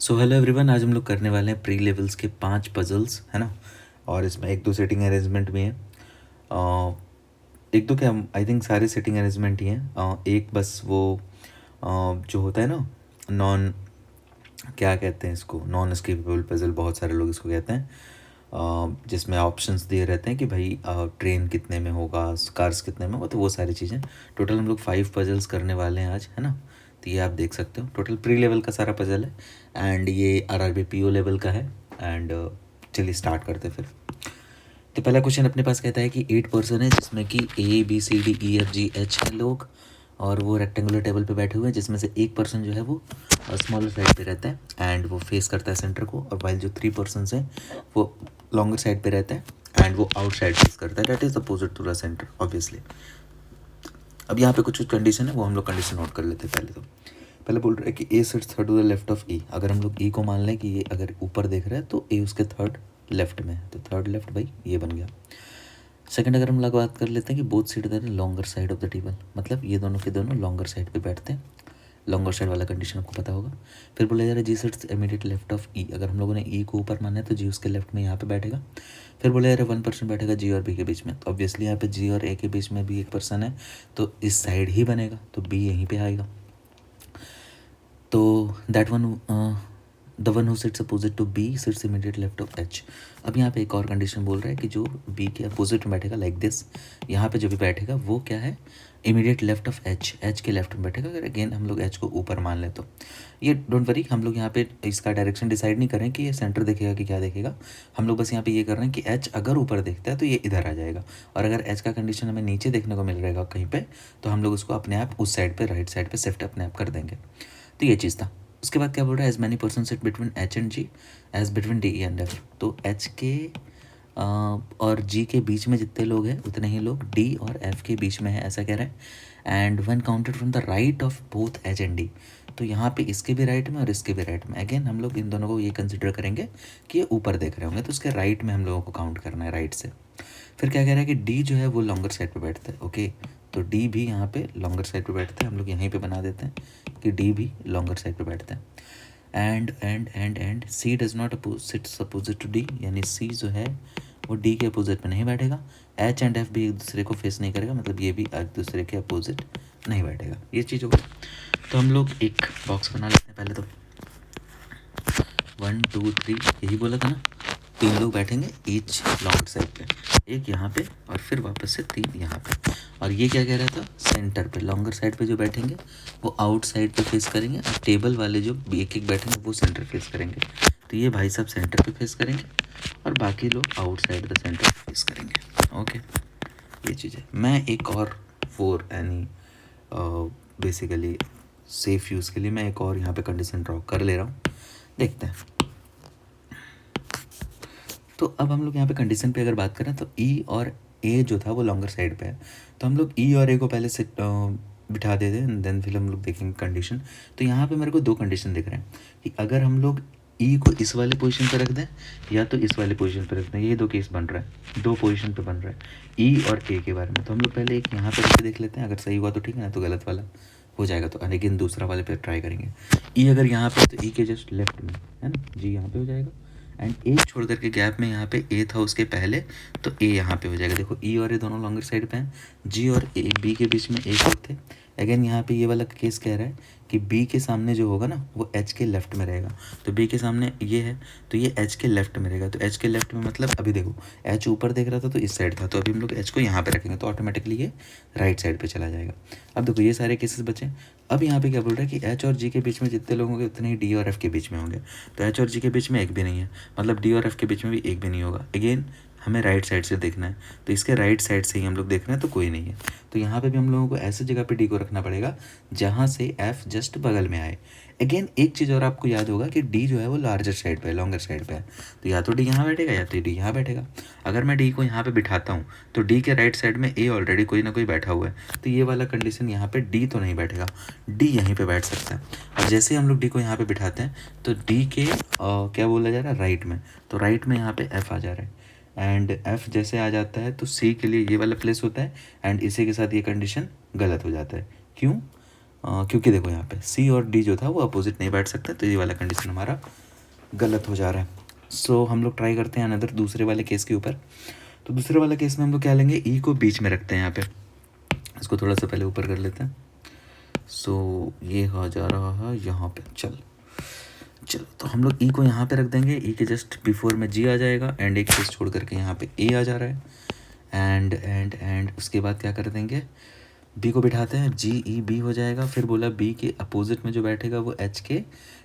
So hello everyone, आज हम लोग करने वाले हैं प्री लेवल्स के 5 पजल्स, है ना। और इसमें एक दो सेटिंग अरेंजमेंट भी है। एक दो क्या, आई थिंक सारे सेटिंग अरेंजमेंट ही हैं। एक बस वो जो होता है ना, नॉन, क्या कहते हैं इसको, नॉन एस्केपेबल पजल बहुत सारे लोग इसको कहते हैं। जिसमें ऑप्शंस दिए रहते हैं कि भाई ट्रेन कितने में होगा, कार्स कितने में होगा, तो वो सारी चीज़ें। टोटल हम लोग 5 पजल्स करने वाले हैं आज, है ना। तो ये आप देख सकते हो, टोटल प्री लेवल का सारा पजल है एंड ये आरआरबी पीओ लेवल का है। एंड चलिए स्टार्ट करते हैं फिर। तो पहला क्वेश्चन अपने पास कहता है कि 8 पर्सन है जिसमें कि A B C D E F G H है लोग, और वो रेक्टेंगुलर टेबल पे बैठे हुए हैं, जिसमें से एक पर्सन जो है वो स्मॉलर साइड पे रहता है एंड वो फेस करता है सेंटर को, और वाइल जो 3 पर्सन हैं वो लॉन्गर साइड पे रहता है एंड वो आउट साइड फेस करता है, that is opposite to the centre obviously. अब यहाँ पे कुछ कंडीशन है, वो हम लोग कंडीशन नोट कर लेते हैं। पहले बोल रहे हैं कि A sits third to the left of E. अगर हम लोग ई को मान लें कि ये अगर ऊपर देख रहा है तो ए उसके थर्ड लेफ्ट में है, तो थर्ड लेफ्ट भाई ये बन गया। सेकंड अगर हम लोग बात कर लेते हैं कि both seat there longer side of the table, मतलब ये दोनों के दोनों लॉन्गर साइड पे बैठते हैं। लॉन्गर साइड वाला कंडीशन आपको पता होगा। फिर बोला जा रहा है जी seats immediate left of E. अगर हम लोगों ने ई को ऊपर माना है तो जी उसके लेफ्ट में यहाँ पे बैठेगा। फिर बोला जा रहा है 1% बैठेगा जी और बी के बीच में, तो ऑब्वियसली यहाँ पे जी और ए के बीच में भी एक पर्सन है, तो इस साइड ही बनेगा, तो बी यहीं पे आएगा। तो that one, the one who sits opposite to B sits immediate left of H. अब यहाँ पे एक और कंडीशन बोल रहा है कि जो बी के अपोजिट में बैठेगा लाइक दिस, यहाँ पे जो भी बैठेगा वो क्या है, immediate left of H, H के लेफ्ट में बैठेगा। अगर अगेन हम लोग एच को ऊपर मान लें तो ये डोंट वरी, हम लोग यहाँ पे इसका डायरेक्शन डिसाइड नहीं करें कि ये सेंटर देखेगा कि क्या देखेगा। हम लोग बस यहाँ पे ये कर रहे हैं कि एच अगर ऊपर देखता है तो ये इधर आ जाएगा, और अगर एच का कंडीशन हमें नीचे देखने को मिल रहेगा कहीं पे, तो हम लोग उसको अपने आप उस साइड पे, राइट साइड पे शिफ्ट अपने आप कर देंगे। तो ये चीज़ था। उसके बाद क्या बोल रहा है, as many person sit between H and G as between D and F. तो एच के और जी के बीच में जितने लोग हैं उतने ही लोग डी और एफ के बीच में है, ऐसा कह रहा है। And one counted from the right of both H and D. तो यहाँ पे इसके भी राइट में और इसके भी राइट में, अगेन हम लोग इन दोनों को ये कंसिडर करेंगे कि ये ऊपर देख रहे होंगे, तो उसके राइट में हम लोगों को काउंट करना है, राइट से। फिर क्या कह रहा है कि डी जो है वो लॉन्गर साइड पे बैठता है, ओके। तो डी भी यहाँ पे लॉन्गर साइड पे बैठता है, हम लोग यहीं पे बना देते हैं कि डी भी लॉन्गर साइड पे बैठता है। And C does not sits opposite to D, यानी सी जो है वो डी के अपोजिट में नहीं बैठेगा। एच एंड एफ भी एक दूसरे को फेस नहीं करेगा, मतलब ये भी एक दूसरे के अपोजिट नहीं बैठेगा। ये चीज़ होगा। तो हम लोग एक बॉक्स बना लेते हैं पहले तो। 1 2 3 यही बोला था ना, 3 लोग बैठेंगे ईच लॉन्ग साइड पे, एक यहाँ पे और फिर वापस से 3 यहाँ पे। और ये क्या कह रहा था, सेंटर पे लॉन्गर साइड पे जो बैठेंगे वो आउट साइड पे फेस करेंगे, और टेबल वाले जो एक एक बैठेंगे वो सेंटर फेस करेंगे। तो ये भाई साहब सेंटर पे फेस करेंगे और बाकी लोग out side the centre face करेंगे, ओके। ये चीज़ है। मैं एक और फोर यानी बेसिकली सेफ यूज़ के लिए मैं एक और यहाँ पे कंडीशन ड्रॉ कर ले रहा हूँ, देखते हैं। तो अब हम लोग यहाँ पे कंडीशन पे अगर बात करें तो ई और ए जो था वो लॉन्गर साइड पे है, तो हम लोग ई और ए को पहले से बिठा देते हैं, देन फिर हम लोग देखेंगे कंडीशन। तो यहाँ पे मेरे को 2 कंडीशन दिख रहे हैं कि अगर हम लोग ई को इस वाले पोजीशन पे रख दें या तो इस वाले पोजीशन पे रख दें, ये 2 केस बन रहा है, 2 पोजीशन पे बन रहा है ई और ए के बारे में। तो हम लोग पहले एक यहाँ पे रख के देख लेते हैं, अगर सही हुआ तो ठीक है, ना तो गलत वाला हो जाएगा, तो लेकिन दूसरा वाले पे ट्राई करेंगे। ई अगर यहाँ पे तो ई के जस्ट लेफ्ट में है ना, जी यहाँ पे हो जाएगा, एंड एक छोड़ करके गैप में यहाँ पे ए था उसके पहले, तो ए यहाँ पे हो जाएगा। देखो ई और ए दोनों लॉन्गर साइड पे हैं, जी और ए बी के बीच में एक लोग थे। अगेन यहाँ पे ये वाला केस कह रहा है कि बी के सामने जो होगा ना वो एच के लेफ्ट में रहेगा, तो बी के सामने ये है तो ये एच के लेफ्ट में रहेगा। तो एच के लेफ्ट में मतलब अभी देखो एच ऊपर देख रहा था तो इस साइड था, तो अभी हम लोग एच को यहाँ पे रखेंगे तो ऑटोमेटिकली ये राइट साइड पे चला जाएगा। अब देखो ये सारे केसेस बचे। अब यहाँ पे क्या बोल रहा है कि एच और जी के बीच में जितने लोग होंगे उतने ही डी और एफ के बीच में होंगे, तो एच और जी के बीच में एक भी नहीं है, मतलब डी और एफ के बीच में भी एक भी नहीं होगा। अगेन हमें राइट साइड से देखना है, तो इसके राइट साइड से ही हम लोग देख रहे हैं, तो कोई नहीं है। तो यहाँ पे भी हम लोगों को ऐसे जगह पे डी को रखना पड़ेगा जहाँ से एफ जस्ट बगल में आए। अगेन एक चीज़ और आपको याद होगा कि डी जो है वो लार्जर साइड पे है, लॉन्गर साइड पे है, तो या तो डी यहाँ बैठेगा या तो डी यहाँ बैठेगा। अगर मैं डी को यहाँ पे बिठाता हूँ तो डी के राइट साइड में ए ऑलरेडी कोई ना कोई बैठा हुआ है, तो ये वाला कंडीशन यहाँ पे डी तो नहीं बैठेगा, डी यहीं पे बैठ सकता है। और जैसे ही हम लोग डी को यहाँ पे बिठाते हैं तो डी के क्या बोला जा रहा है, राइट में, तो राइट में यहाँ पे एफ आ जा रहा है, एंड एफ जैसे आ जाता है तो सी के लिए ये वाला प्लेस होता है, एंड इसी के साथ ये कंडीशन गलत हो जाता है। क्यों? क्योंकि देखो यहाँ पे सी और डी जो था वो अपोजिट नहीं बैठ सकते, तो ये वाला कंडीशन हमारा गलत हो जा रहा है। सो हम लोग ट्राई करते हैं अनदर दूसरे वाले केस के ऊपर। तो दूसरे वाले केस में हम लोग क्या लेंगे, ई को बीच में रखते हैं यहाँ पे, इसको थोड़ा सा पहले ऊपर कर लेते हैं। सो ये हो जा रहा है यहाँ पे। चलो तो हम लोग ई को यहाँ पे रख देंगे, ई के जस्ट बिफोर में जी आ जाएगा एंड एक केस छोड़ करके यहाँ पे ए आ जा रहा है। एंड उसके बाद क्या कर देंगे, बी को बिठाते हैं, जी ई बी हो जाएगा। फिर बोला बी के अपोजिट में जो बैठेगा वो एच के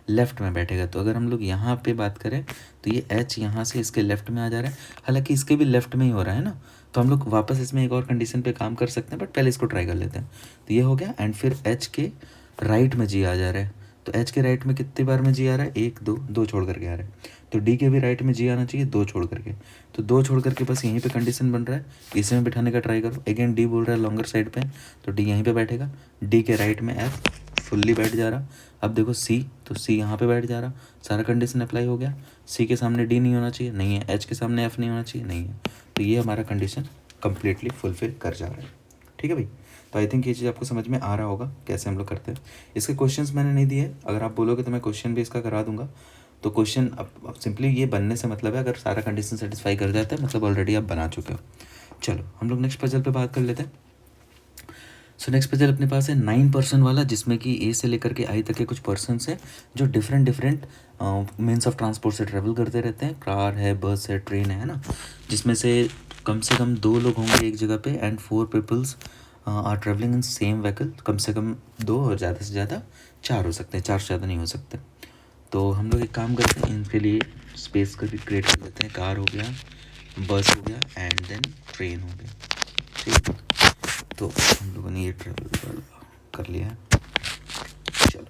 लेफ्ट में बैठेगा। तो अगर हम लोग यहाँ पे बात करें तो ये एच यहाँ से इसके लेफ्ट में आ जा रहा है, हालांकि इसके भी लेफ्ट में ही हो रहा है ना, तो हम लोग वापस इसमें एक और कंडीशन पे काम कर सकते हैं, बट पहले इसको ट्राई कर लेते हैं। तो ये हो गया एंड फिर एच के राइट में जी आ जा रहा है। तो एच के राइट में कितनी बार में जी आ रहा है, एक दो, दो छोड़ करके आ रहा है। तो डी के भी राइट में जी आना चाहिए, दो छोड़ करके। तो दो छोड़ करके बस यहीं पे कंडीशन बन रहा है, इसी में बिठाने का ट्राई करो। अगेन डी बोल रहा है लॉन्गर साइड पे, तो डी यहीं पे बैठेगा। डी के राइट में एफ फुल्ली बैठ जा रहा। अब देखो सी, तो सी यहाँ पे बैठ जा रहा, सारा कंडीशन अप्लाई हो गया। सी के सामने डी नहीं होना चाहिए, नहीं है। एच के सामने एफ नहीं होना चाहिए, नहीं है। तो ये हमारा कंडीशन कंप्लीटली फुलफिल कर जा रहा है। ठीक है भाई, तो आई थिंक ये चीज़ आपको समझ में आ रहा होगा कैसे हम लोग करते हैं। इसके क्वेश्चंस मैंने नहीं दिए, अगर आप बोलोगे तो मैं क्वेश्चन भी इसका करा दूंगा। तो क्वेश्चन अब सिंपली ये बनने से मतलब है अगर सारा कंडीशन सेटिस्फाई कर जाता है मतलब ऑलरेडी आप बना चुके हो। चलो हम लोग नेक्स्ट पजल पे बात कर लेते हैं। सो नेक्स्ट पजल अपने पास है 9 पर्सन वाला, जिसमें कि ए से लेकर के आई तक के कुछ पर्सनस हैं जो different different means of transport से ट्रेवल करते रहते हैं। कार है, बस है, ट्रेन है ना, जिसमें से कम 2 लोग होंगे एक जगह पे and 4 peoples are travelling in same vehicle. कम से कम 2 और ज़्यादा से ज़्यादा 4 हो सकते हैं, 4 से ज़्यादा नहीं हो सकते। तो हम लोग एक काम करते हैं, इनके लिए स्पेस का भी क्रिएट कर देते हैं। कार हो गया, बस हो गया एंड देन ट्रेन हो गया। ठीक है, तो हम लोगों ने ये ट्रेवल कर लिया है। चलो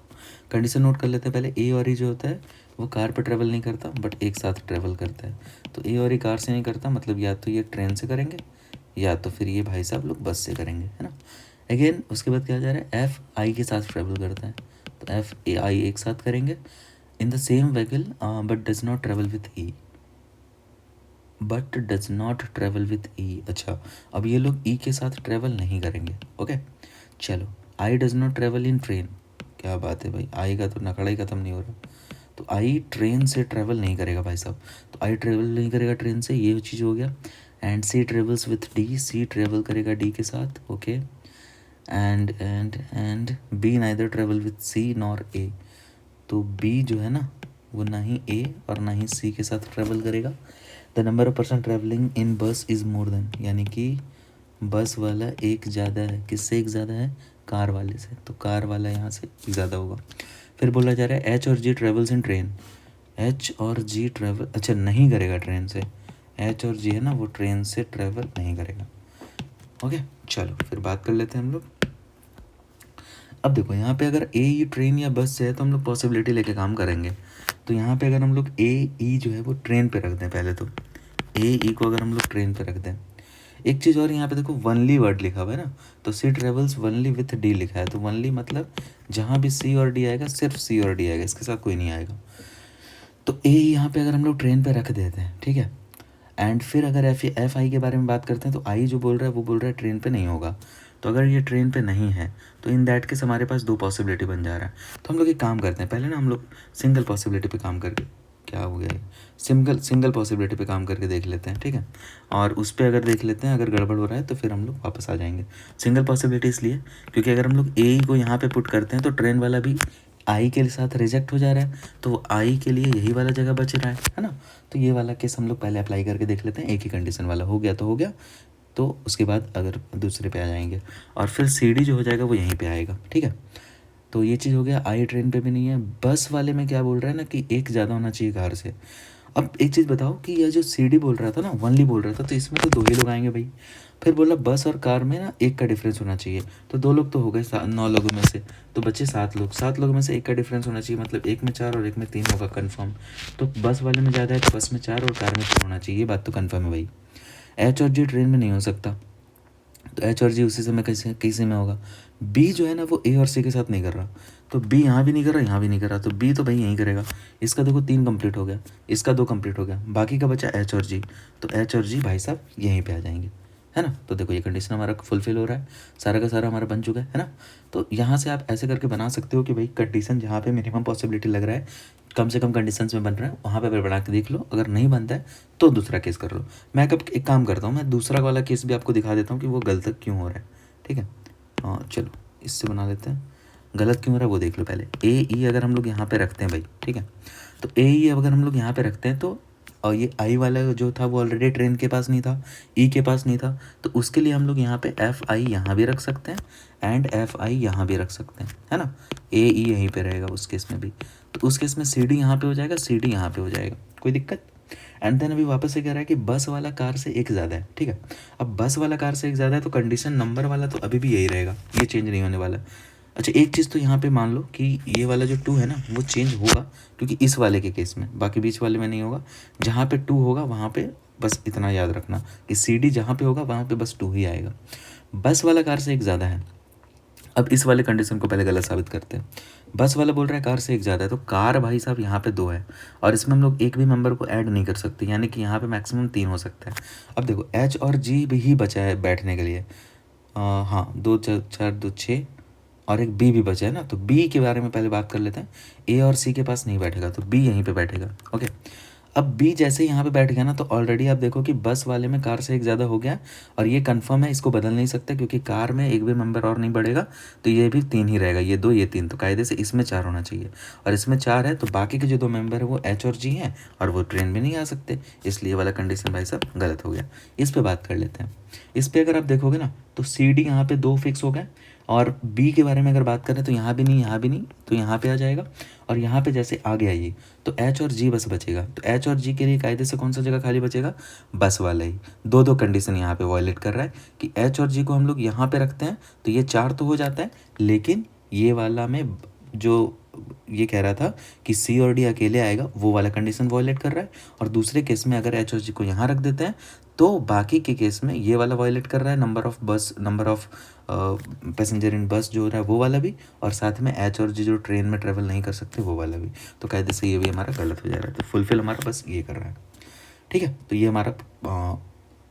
कंडीशन नोट कर लेते हैं पहले। ए और ई जो होता है वो कार पर ट्रेवल नहीं करता बट एक साथ ट्रेवल करता है। तो ए और ई कार से नहीं करता, मतलब या तो ये ट्रेन से करेंगे या तो फिर ये भाई साहब लोग बस से करेंगे, है ना। अगेन उसके बाद क्या जा रहा है, एफ आई के साथ ट्रेवल करता है। तो एफ ए आई एक साथ करेंगे in the same vehicle but does not travel with E, but does not travel with E. अच्छा, अब ये लोग ई के साथ ट्रेवल नहीं करेंगे। ओके चलो, I does not travel in train. क्या बात है भाई, आई का तो नखड़ा ही ख़त्म नहीं हो रहा। तो आई ट्रेन से ट्रेवल नहीं करेगा भाई साहब, तो आई ट्रेवल नहीं करेगा ट्रेन से, ये चीज़ हो गया। And C travels with D, C travel करेगा डी के साथ। Okay and B neither travel with C nor A. तो बी जो है ना वो ना ही ए और ना ही सी के साथ ट्रेवल करेगा। The number of person travelling in बस इज़ मोर देन, यानी कि बस वाला एक ज़्यादा है। किससे एक ज़्यादा है, कार वाले से, तो कार वाला यहाँ से ज़्यादा होगा। फिर बोला जा रहा है एच और जी ट्रेवल्स इन ट्रेन। एच और जी ट्रेवल अच्छा नहीं करेगा ट्रेन से, एच और जी है ना वो ट्रेन से ट्रेवल नहीं करेगा। ओके चलो फिर बात कर लेते हैं हम लोग। अब देखो यहाँ पे अगर ए ई ट्रेन या बस से है तो हम लोग पॉसिबिलिटी लेके काम करेंगे। तो यहाँ पे अगर हम लोग ए ई जो है वो ट्रेन पे रख दें, पहले तो ए ई को अगर हम लोग ट्रेन पे रख दें। एक चीज़ और, यहाँ पे देखो वनली वर्ड लिखा हुआ है ना, तो सी ट्रेवल्स वनली विथ डी लिखा है। तो वनली मतलब जहाँ भी सी और डी आएगा सिर्फ सी और डी आएगा, इसके साथ कोई नहीं आएगा। तो ए यहाँ पे अगर हम लोग ट्रेन पे रख देते हैं, ठीक है। एंड फिर अगर एफ आई के बारे में बात करते हैं तो आई जो बोल रहा है वो बोल रहा है ट्रेन पे नहीं होगा। तो अगर ये ट्रेन पे नहीं है तो इन दैट केस हमारे पास 2 पॉसिबिलिटी बन जा रहा है। तो हम लोग एक काम करते हैं, पहले ना हम लोग सिंगल पॉसिबिलिटी पे काम करके, क्या हो गया, सिंगल पॉसिबिलिटी पे काम करके देख लेते हैं, ठीक है। और उस पर अगर देख लेते हैं, अगर गड़बड़ हो रहा है तो फिर हम लोग वापस आ जाएंगे। सिंगल पॉसिबिलिटी इसलिए क्योंकि अगर हम लोग ए को यहाँ पे पुट करते हैं तो ट्रेन वाला भी आई के साथ रिजेक्ट हो जा रहा है, तो वो आई के लिए यही वाला जगह बच रहा है ना। तो ये वाला केस हम लोग पहले अप्लाई करके देख लेते हैं। एक ही कंडीशन वाला हो गया तो हो गया, तो उसके बाद अगर दूसरे पे आ जाएंगे और फिर सी डी जो हो जाएगा वो यहीं पे आएगा, ठीक है। तो ये चीज़ हो गया। आई ट्रेन पे भी नहीं है। बस वाले में क्या बोल रहा है ना कि एक ज़्यादा होना चाहिए कार से। अब एक चीज़ बताओ कि यह जो सी डी बोल रहा था ना, वनली बोल रहा था, तो इसमें तो 2 ही लोग आएंगे भाई। फिर बोला बस और कार में ना 1 का डिफरेंस होना चाहिए, तो 2 लोग तो हो गए 9 लोगों में से, तो बचे 7 लोग। 7 लोगों में से 1 का डिफरेंस होना चाहिए, मतलब 1 में 4 और 1 में 3 होगा कन्फर्म। तो बस वाले में ज़्यादा है तो बस में 4 और कार में 3 होना चाहिए, ये बात तो कन्फर्म है भाई। एच और जी ट्रेन में नहीं हो सकता, तो एच और जी उसी समय किसी में होगा। बी जो है ना वो ए और सी के साथ नहीं कर रहा, तो बी यहाँ भी नहीं कर रहा, यहाँ भी नहीं कर रहा, तो बी तो भाई यहीं करेगा। इसका देखो 3 कंप्लीट हो गया, इसका 2 कंप्लीट हो गया, बाकी का बचा एच और जी। तो एच और जी भाई साहब यहीं पे आ जाएंगे। है ना। तो देखो ये कंडीशन हमारा फुलफिल हो रहा है, सारा का सारा हमारा बन चुका है ना। तो यहाँ से आप ऐसे करके बना सकते हो कि भाई कंडीशन जहाँ पे मिनिमम पॉसिबिलिटी लग रहा है, कम से कम कंडीशंस में बन रहा है, वहाँ पे बना के देख लो। अगर नहीं बनता है तो दूसरा केस कर लो। मैं अब एक काम करता हूँ, मैं दूसरा वाला केस भी आपको दिखा देता हूँ कि वो गलत क्यों हो रहा है। ठीक है, हाँ चलो इससे बना लेते हैं। गलत क्यों हो रहा है वो देख लो पहले। ए ई अगर हम लोग यहाँ पे रखते हैं भाई, ठीक है, तो ए ई अगर हम लोग यहाँ पे रखते हैं तो और ये आई वाला जो था वो ऑलरेडी ट्रेन के पास नहीं था, ई के पास नहीं था, तो उसके लिए हम लोग यहाँ पे एफ आई यहाँ भी रख सकते हैं एंड एफ आई यहाँ भी रख सकते हैं, है ना। ए ई यहीं पे रहेगा उस केस में भी, तो उस केस में सी डी यहाँ पे हो जाएगा, सी डी यहाँ पे हो जाएगा, कोई दिक्कत। एंड देन अभी वापस से कह रहा है कि बस वाला कार से एक ज़्यादा है। ठीक है, अब बस वाला कार से एक ज़्यादा है तो कंडीशन नंबर वाला तो अभी भी यही रहेगा, ये चेंज नहीं होने वाला। अच्छा एक चीज़ तो यहाँ पे मान लो कि ये वाला जो 2 है ना वो चेंज होगा, क्योंकि इस वाले के केस में, बाकी बीच वाले में नहीं होगा। जहाँ पे 2 होगा वहाँ पे बस इतना याद रखना कि सी डी जहाँ पे होगा वहाँ पे बस 2 ही आएगा। बस वाला कार से एक ज़्यादा है। अब इस वाले कंडीशन को पहले गलत साबित करते हैं। बस वाला बोल रहा है कार से एक ज़्यादा है, तो कार भाई साहब यहाँ पे 2 है और इसमें हम लोग एक भी मेंबर को ऐड नहीं कर सकते, यानी कि यहाँ पे मैक्सिमम 3 हो सकता है। अब देखो एच और जी भी ही बचा है बैठने के लिए। हाँ 2 4 2 6 और एक बी भी बचा है ना, तो बी के बारे में पहले बात कर लेते हैं। ए और सी के पास नहीं बैठेगा तो बी यहीं पे बैठेगा। ओके, अब बी जैसे यहाँ पे बैठ गया ना तो ऑलरेडी आप देखो कि बस वाले में कार से एक ज़्यादा हो गया और ये कंफर्म है, इसको बदल नहीं सकते क्योंकि कार में एक भी मेंबर और नहीं बढ़ेगा, तो ये भी 3 ही रहेगा, ये 2 ये 3, तो कायदे से इसमें 4 होना चाहिए और इसमें 4 है, तो बाकी के जो 2 मेंबर है वो एच और जी हैं और वो ट्रेन में नहीं आ सकते, इसलिए वाला कंडीशन भाई साहब गलत हो गया। इस पर बात कर लेते हैं। इस पर अगर आप देखोगे ना तो सी डी यहाँ पे 2 फिक्स हो गए और बी के बारे में अगर बात करें तो यहाँ भी नहीं, यहाँ भी नहीं, तो यहाँ पे आ जाएगा और यहाँ पे जैसे आ गया ये, तो एच और जी बस बचेगा। तो एच और जी के लिए कायदे से कौन सा जगह खाली बचेगा, बस वाला ही। दो कंडीशन यहाँ पे वॉयलेट कर रहा है कि एच और जी को हम लोग यहाँ पे रखते हैं तो ये 4 तो हो जाता है, लेकिन ये वाला में जो ये कह रहा था कि सी और डी अकेले आएगा वो वाला कंडीशन वॉयलेट कर रहा है, और दूसरे केस में अगर एच और जी को यहाँ रख देते हैं तो बाकी के केस में ये वाला वॉयलेट कर रहा है, नंबर ऑफ पैसेंजर इन बस जो हो रहा है वो वाला भी, और साथ में एच और जी जो ट्रेन में ट्रेवल नहीं कर सकते वो वाला भी, तो कायदे से ये भी हमारा गलत हो जा रहा है। तो फुलफिल हमारा बस ये कर रहा है। ठीक है, तो ये हमारा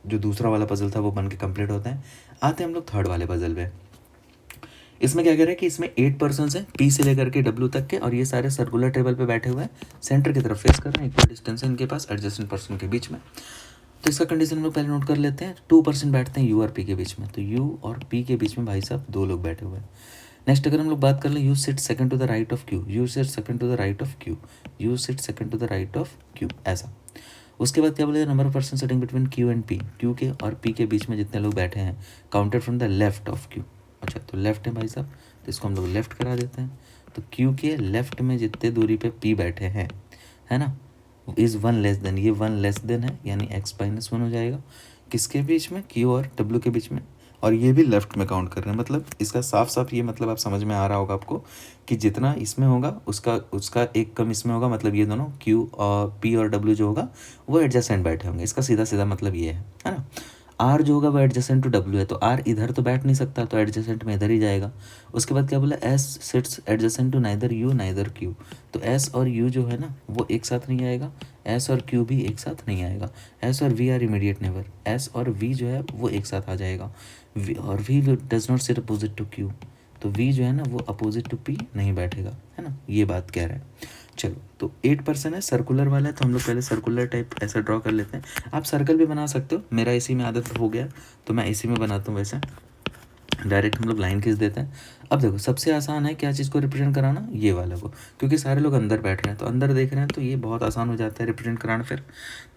जो दूसरा वाला पजल था वो बन के कंप्लीट होता है। आते हैं हम लोग थर्ड वाले पजल पे। इसमें क्या कह रहा है कि इसमें 8 पर्सन्स हैं पी से लेकर के डब्ल्यू तक के, और ये सारे सर्कुलर टेबल पे बैठे हुए हैं, सेंटर की तरफ फेस कर रहे हैं, इक्वल डिस्टेंस है इनके पास एडजेसेंट पर्सन के बीच में। तो इसका कंडीशन हम लोग पहले नोट कर लेते हैं। 2% बैठते हैं यू और पी के बीच में, तो यू और पी के बीच में भाई साहब 2 लोग बैठे हुए हैं। नेक्स्ट अगर हम लोग बात कर लें, you sit second to the right of Q, you sit second to the right of Q, you sit second to the right of Q, ऐसा। उसके बाद क्या बोले, number of person sitting between Q and P, Q के और P के बीच में जितने लोग बैठे हैं counted from the left of Q. अच्छा तो लेफ्ट है भाई साहब, तो इसको हम लोग लेफ्ट करा देते हैं। तो क्यू के लेफ्ट में जितने दूरी पे पी बैठे हैं, है ना, इज़ 1 लेस देन, ये 1 लेस देन है यानी x-1 हो जाएगा किसके बीच में, क्यू और डब्ल्यू के बीच में, और ये भी लेफ्ट में काउंट कर रहे हैं। मतलब इसका साफ साफ ये मतलब आप समझ में आ रहा होगा आपको कि जितना इसमें होगा उसका एक कम इसमें होगा, मतलब ये दोनों क्यू और पी और डब्ल्यू जो होगा वो एडजेसेंट बैठे होंगे। इसका सीधा सीधा मतलब ये है ना। आर जो होगा वो एडजेसेंट टू डब्ल्यू है, तो आर इधर तो बैठ नहीं सकता, तो एडजेसेंट में इधर ही जाएगा। उसके बाद क्या बोला, S sits adjacent to neither U neither Q, तो एस और यू जो है ना वो एक साथ नहीं आएगा, एस और क्यू भी एक साथ नहीं आएगा। एस और V are immediate neighbour, S और वी जो है वो एक साथ आ जाएगा। और V does not sit opposite to Q, तो वी जो है ना वो अपोजिट टू पी नहीं बैठेगा, है ना, ये बात कह रहा है। चलो तो 8% है, सर्कुलर वाला है, तो हम लोग पहले सर्कुलर टाइप ऐसा ड्रॉ कर लेते हैं। आप सर्कल भी बना सकते हो, मेरा इसी में आदत हो गया तो मैं इसी में बनाता हूँ। वैसे डायरेक्ट हम लोग लाइन खींच देते हैं। अब देखो सबसे आसान है क्या चीज़ को रिप्रेजेंट कराना, ये वाला को, क्योंकि सारे लोग अंदर बैठ रहे हैं तो अंदर देख रहे हैं, तो ये बहुत आसान हो जाता है रिप्रेजेंट कराना। फिर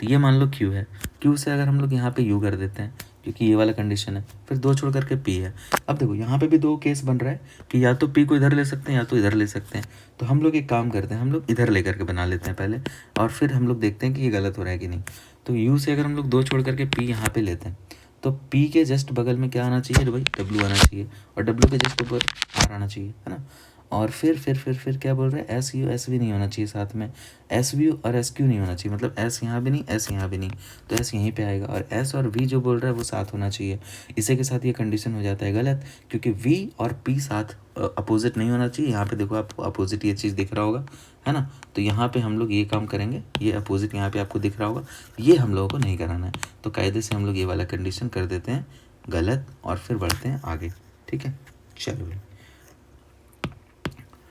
तो ये मान लो क्यू है, क्यू से अगर हम लोग यहाँ पे यू कर देते हैं क्योंकि ये वाला कंडीशन है, फिर 2 छोड़ करके पी है। अब देखो यहाँ पे भी 2 केस बन रहा है कि या तो पी को इधर ले सकते हैं या तो इधर ले सकते हैं, तो हम लोग एक काम करते हैं, हम लोग इधर ले करके बना लेते हैं पहले, और फिर हम लोग देखते हैं कि ये गलत हो रहा है कि नहीं। तो यू से अगर हम लोग 2 छोड़ करके पी यहाँ पे लेते हैं, तो पी के जस्ट बगल में क्या आना चाहिए भाई, डब्ल्यू आना चाहिए, और डब्ल्यू के जस्ट ऊपर आर आना चाहिए, है ना। और फिर क्या बोल रहे हैं, एस यू एस वी नहीं होना चाहिए साथ में, एस वी और एस क्यू नहीं होना चाहिए, मतलब एस यहाँ भी नहीं, एस यहाँ भी नहीं, तो एस यहीं पे आएगा, और एस और वी जो बोल रहा है वो साथ होना चाहिए। इसी के साथ ये कंडीशन हो जाता है गलत, क्योंकि वी और पी साथ अपोजिट नहीं होना चाहिए। यहाँ पे देखो आपको अपोजिट ये चीज़ दिख रहा होगा, है ना, तो यहाँ पे हम लोग ये काम करेंगे, ये अपोजिट यहाँ पे आपको दिख रहा होगा, ये हम लोगों को नहीं कराना है। तो कायदे से हम लोग ये वाला कंडीशन कर देते हैं गलत, और फिर बढ़ते हैं आगे। ठीक है, चलो भाई।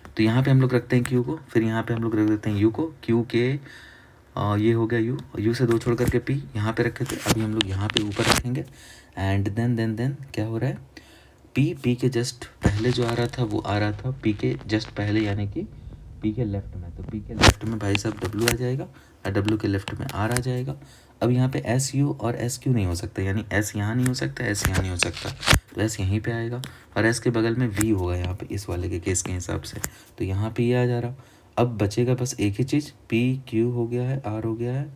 तो यहाँ पे हम लोग रखते हैं क्यू को, फिर यहाँ पे हम लोग रख देते हैं यू को, क्यू के ये हो गया यू, यू से 2 छोड़ करके पी यहाँ पे रखे थे, अभी हम लोग यहाँ पे ऊपर रखेंगे। एंड देन क्या हो रहा है, पी के जस्ट पहले जो आ रहा था वो आ रहा था पी के जस्ट पहले, यानी कि पी के लेफ्ट में, तो पी के लेफ्ट में भाई साहब डब्ल्यू आ जाएगा, और डब्ल्यू के लेफ्ट में आर आ जाएगा। अब यहाँ पे एस यू और एस क्यू नहीं हो सकता, यानी एस यहाँ नहीं हो सकता, एस यहाँ नहीं हो सकता, तो एस यहीं पे आएगा, और एस के बगल में वी होगा यहाँ पे इस वाले के केस के हिसाब से, तो यहाँ पे ये आ जा रहा। अब बचेगा बस एक ही चीज़, पी क्यू हो गया है, आर हो गया है,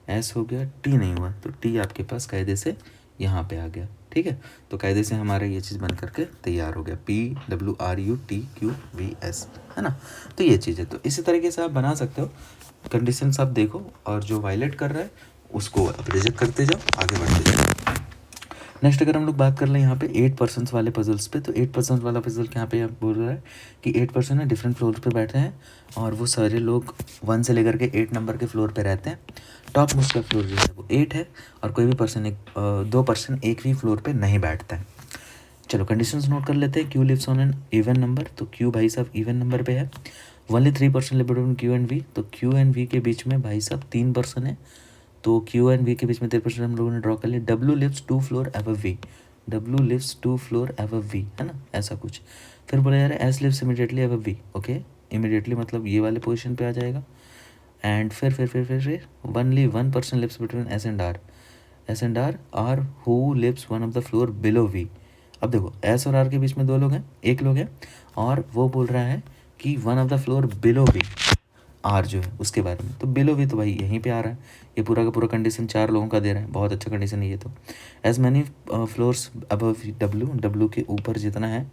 एस हो गया, टी नहीं हुआ, तो टी आपके पास कायदे से यहाँ पे आ गया। ठीक है, तो कायदे से हमारा ये चीज़ बन करके तैयार हो गया, P W R U T Q V S, है ना। तो ये चीज़ है, तो इसी तरीके से आप बना सकते हो। कंडीशन आप देखो, और जो वायलेट कर रहा है उसको आप रिजेक्ट करते जाओ, आगे बढ़ते जाओ। नेक्स्ट अगर हम लोग बात कर लें यहाँ पे 8% वाले पजल्स पे, तो 8% वाला पजल यहाँ पे बोल रहा है कि 8% है डिफरेंट फ्लोर पे बैठे हैं, और वो सारे लोग 1 से लेकर के 8 नंबर के फ्लोर पे रहते हैं। टॉप मोस्ट का फ्लोर जो है वो 8 है, और कोई भी पर्सन 2% एक भी फ्लोर पे नहीं बैठता है। चलो कंडीशंस नोट कर लेते हैं। Q lives on an even number, तो क्यू भाई साहब इवन नंबर पे है। Only 3% live between Q and V, तो क्यू एंड वी के बीच में भाई साहब 3% है, तो क्यू एंड वी के बीच में 3% हम लोगों ने ड्रॉ कर लिया। W lives 2 floor above V, W lives 2 floor above V, है ना, ऐसा कुछ। फिर बोला जा रहा है S lives immediately above V, okay, immediately मतलब ये वाले पोजीशन पे आ जाएगा। एंड फिर only 1% lives between S and R, S and R who lives one of the floor below V. अब देखो एस और आर के बीच में 2 लोग हैं, एक लोग है, और वो बोल रहा है कि one of the floor below V, R जो है उसके बारे में, तो बिलो भी तो भाई यहीं पे आ रहा है। ये पूरा का पूरा कंडीशन 4 लोगों का दे रहा है, बहुत अच्छा कंडीशन है ये तो। As many floors above W, W के ऊपर जितना है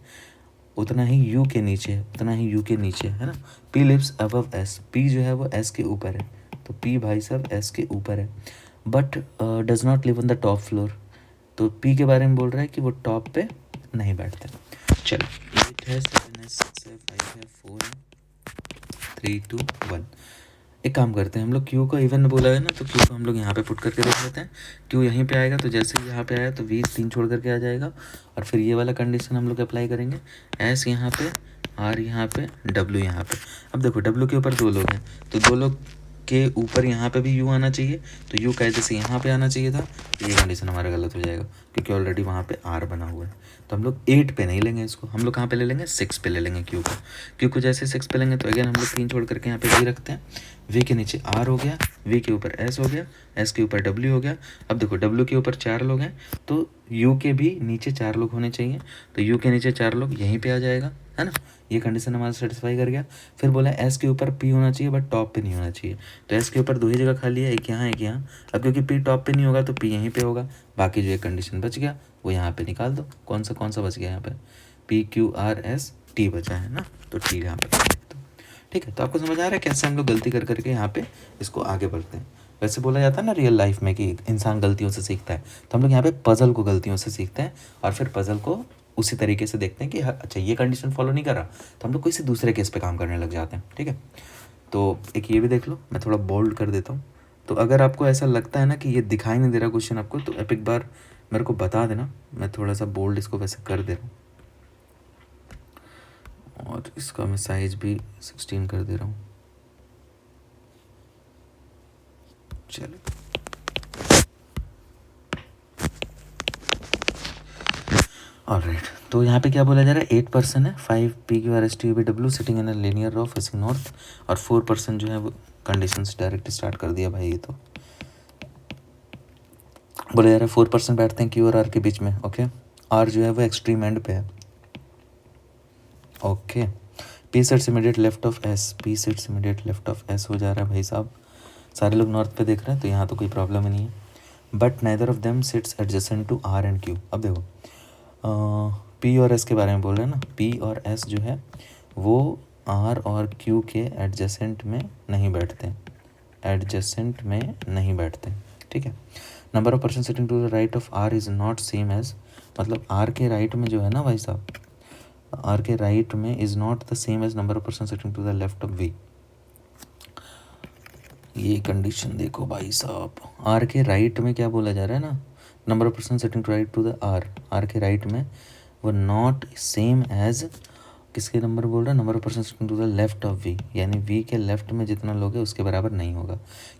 उतना ही यू के नीचे है, उतना ही यू के नीचे है ना। P lives above S, P जो है वो एस के ऊपर है, तो पी भाई साहब एस के ऊपर है, but does not live on the top floor, तो पी के बारे में बोल रहा है कि वो टॉप पे नहीं बैठता। चलो 8 है, 7 है, 6 है, 5 है, 4 है, 3 2 1। एक काम करते हैं हम लोग, क्यू को इवन बोला है ना, तो क्यू को हम लोग यहाँ पे पुट करके देख लेते हैं। क्यू यहीं पे आएगा, तो जैसे ही यहाँ पे आया तो वी 3 छोड़ करके आ जाएगा, और फिर ये वाला कंडीशन हम लोग अप्लाई करेंगे, एस यहाँ पे, आर यहाँ पे, डब्ल्यू यहाँ पे। अब देखो डब्ल्यू के ऊपर 2 लोग हैं, तो 2 लोग के ऊपर यहाँ पे भी यू आना चाहिए, तो यू कायदे से यहाँ पे आना चाहिए था, तो ये कंडीशन हमारा गलत हो जाएगा, क्योंकि ऑलरेडी वहाँ पे आर बना हुआ है। तो हम लोग 8 पे नहीं लेंगे इसको, हम लोग कहाँ पे ले लेंगे, 6 पे ले लेंगे क्यू को। क्यू को जैसे 6 पे लेंगे, तो अगेन हम लोग 3 छोड़ करके यहाँ पे वी रखते हैं, वी के नीचे आर हो गया, वी के ऊपर एस हो गया, एस के ऊपर डब्ल्यू हो गया। अब देखो डब्ल्यू के ऊपर 4 लोग हैं, तो यू के भी नीचे 4 लोग होने चाहिए, तो यू के नीचे 4 लोग यहीं पे आ जाएगा, है ना। ये कंडीशन हमारा सेटिस्फाई कर गया। फिर बोला एस के ऊपर पी होना चाहिए, बट टॉप पे नहीं होना चाहिए, तो एस के ऊपर 2 ही जगह खाली है, एक यहाँ एक यहाँ। अब क्योंकि पी टॉप पे नहीं होगा तो पी यहीं पे होगा, बाकी जो एक कंडीशन बच गया वो यहाँ पे निकाल दो। कौन सा बच गया यहाँ पे, P Q R S T बचा है ना, तो टी यहाँ पे तो ठीक है। तो आपको समझ आ रहा है कैसे हम लोग गलती कर करके यहाँ पे इसको आगे बढ़ते हैं। वैसे बोला जाता है ना रियल लाइफ में कि इंसान गलतियों से सीखता है, तो हम लोग यहाँ पे पजल को गलतियों से सीखते हैं, और फिर पजल को उसी तरीके से देखते हैं कि अच्छा ये कंडीशन फॉलो नहीं कर रहा, तो हम लोग किसी दूसरे केस पे काम करने लग जाते हैं। ठीक है, तो एक ये भी देख लो, मैं थोड़ा बोल्ड कर देता हूँ। तो अगर आपको ऐसा लगता है ना कि ये दिखाई नहीं दे रहा क्वेश्चन आपको, तो आप एक बार मेरे को बता देना, मैं थोड़ा सा बोल्ड इसको वैसे कर दे रहा हूँ, और इसका मैं साइज भी 16 कर दे रहा हूँ। चलो ऑलराइट, तो यहाँ पे क्या बोला जा रहा है, 8% है, 5 P Q R S T V W sitting in a linear row facing north, और 4% जो है वो कंडीशंस डायरेक्ट स्टार्ट कर दिया भाई। ये तो बोला जा रहा है 4% बैठते हैं क्यू और आर के बीच में, ओके। आर जो है वो एक्सट्रीम एंड पे है, okay. P sets immediate left of S, P sets immediate left of S हो जा रहा है भाई साहब। सारे लोग नॉर्थ पे देख रहे हैं, तो यहाँ तो कोई प्रॉब्लम ही नहीं है। But neither of them sits adjacent to R and Q. अब देखो पी और एस के बारे में बोल रहे हैं ना, पी और एस जो है वो आर और क्यू के एडजेसेंट में नहीं बैठते, एडजेसेंट में नहीं बैठते, ठीक है। Number of person sitting to the right of R is not same as, मतलब आर के राइट में जो है ना भाई साहब, आर के राइट में is not the same as number of person sitting to the left of V. ये कंडीशन देखो भाई साहब, आर के राइट में क्या बोला जा रहा है ना, number of person sitting to right to the R के राइट में वो नॉट सेम एज किसके नंबर बोल रहा है, number of person sitting to the left of V, यानी वी के लेफ्ट में जितना लोग है उसके बराबर नहीं होगा।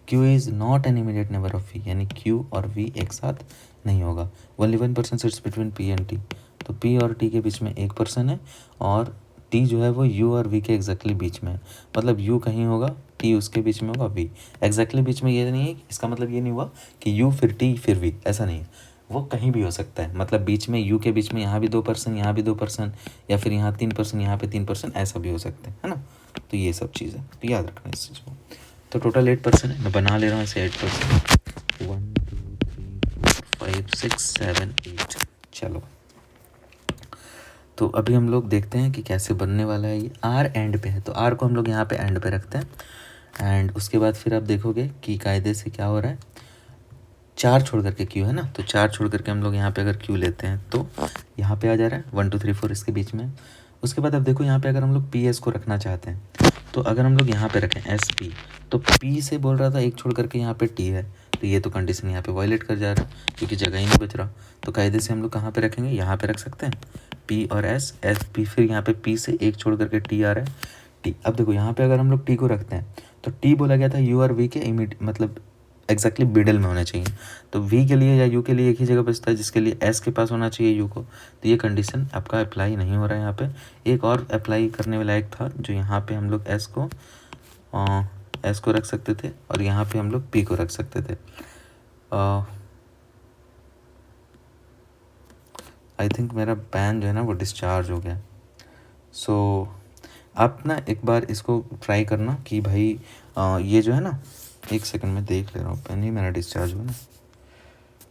Q is not an immediate neighbour of V, यानी क्यू और वी एक साथ नहीं होगा। Only one person sits between P and T, तो पी और टी के बीच में एक पर्सन है और टी जो है वो यू और वी के एग्जैक्टली बीच में है, मतलब यू कहीं होगा, टी उसके बीच में होगा, वी एग्जैक्टली बीच में। ये नहीं है, इसका मतलब ये नहीं हुआ कि यू फिर टी फिर वी, ऐसा नहीं है, वो कहीं भी हो सकता है, मतलब बीच में यू के बीच में यहाँ भी 2 पर्सन, यहाँ भी 2 पर्सन, या फिर यहाँ 3 पर्सन, यहाँ पे 3 पर्सन, ऐसा भी हो सकता है ना। तो ये सब चीज़ें तो याद रखना इस चीज़ को। तो टोटल 8 पर्सन है, मैं बना ले रहा हूँ इसे 8 पर्सन, 1 2 3 4 5 6 7 8। चलो तो अभी हम लोग देखते हैं कि कैसे बनने वाला है। ये आर एंड पे है, तो आर को हम लोग यहाँ पे एंड पे रखते हैं एंड उसके बाद फिर आप देखोगे कि कायदे से क्या हो रहा है, 4 छोड़ करके क्यू है ना, तो 4 छोड़ करके हम लोग यहाँ पे अगर क्यू लेते हैं तो यहाँ पे आ जा रहा है 1 2 3 4 इसके बीच में। उसके बाद अब देखो यहाँ पे अगर हम लोग पी एस को रखना चाहते हैं, तो अगर हम लोग यहाँ पे रखें एस पी, तो पी से बोल रहा था एक छोड़ करके यहाँ पे टी है, तो ये तो कंडीशन यहाँ पे वायलेट कर जा रहा है क्योंकि जगह ही नहीं बच रहा। तो कायदे से हम लोग कहाँ पे रखेंगे, यहाँ पे रख सकते हैं पी और एस, एस पी, फिर यहाँ पे पी से एक छोड़ करके टी आ रहा है टी। अब देखो यहाँ पे अगर हम लोग टी को रखते हैं तो टी बोला गया था यू और वी के मतलब एग्जैक्टली मिडल में होना चाहिए, तो वी के लिए या यू के लिए एक ही जगह बचता है जिसके लिए एस के पास होना चाहिए यू को, तो ये कंडीशन आपका अप्लाई नहीं हो रहा है यहाँ पे। एक और अप्लाई करने लायक था जो यहाँ पे हम लोग एस को रख सकते थे और यहाँ पे हम लोग पी को रख सकते थे। आई थिंक मेरा पैन जो है ना वो डिस्चार्ज हो गया। सो आप ना एक बार इसको ट्राई करना कि भाई ये जो है ना, एक सेकंड में देख ले रहा हूँ, पेन ही मेरा डिस्चार्ज हुआ ना,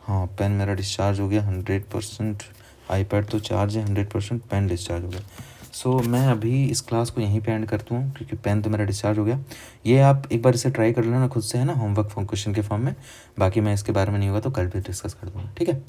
हाँ पेन मेरा डिस्चार्ज हो गया 100%, आईपैड तो चार्ज है, 100% पेन डिस्चार्ज हो गया। सो मैं अभी इस क्लास को यहीं पे एंड करता हूँ क्योंकि पेन तो मेरा डिस्चार्ज हो गया। ये आप एक बार इसे ट्राई कर लेना खुद से है ना, होमवर्क क्वेश्चन के फॉर्म में, बाकी मैं इसके बारे में नहीं होगा तो कल भी डिस्कस कर दूँगा, ठीक है।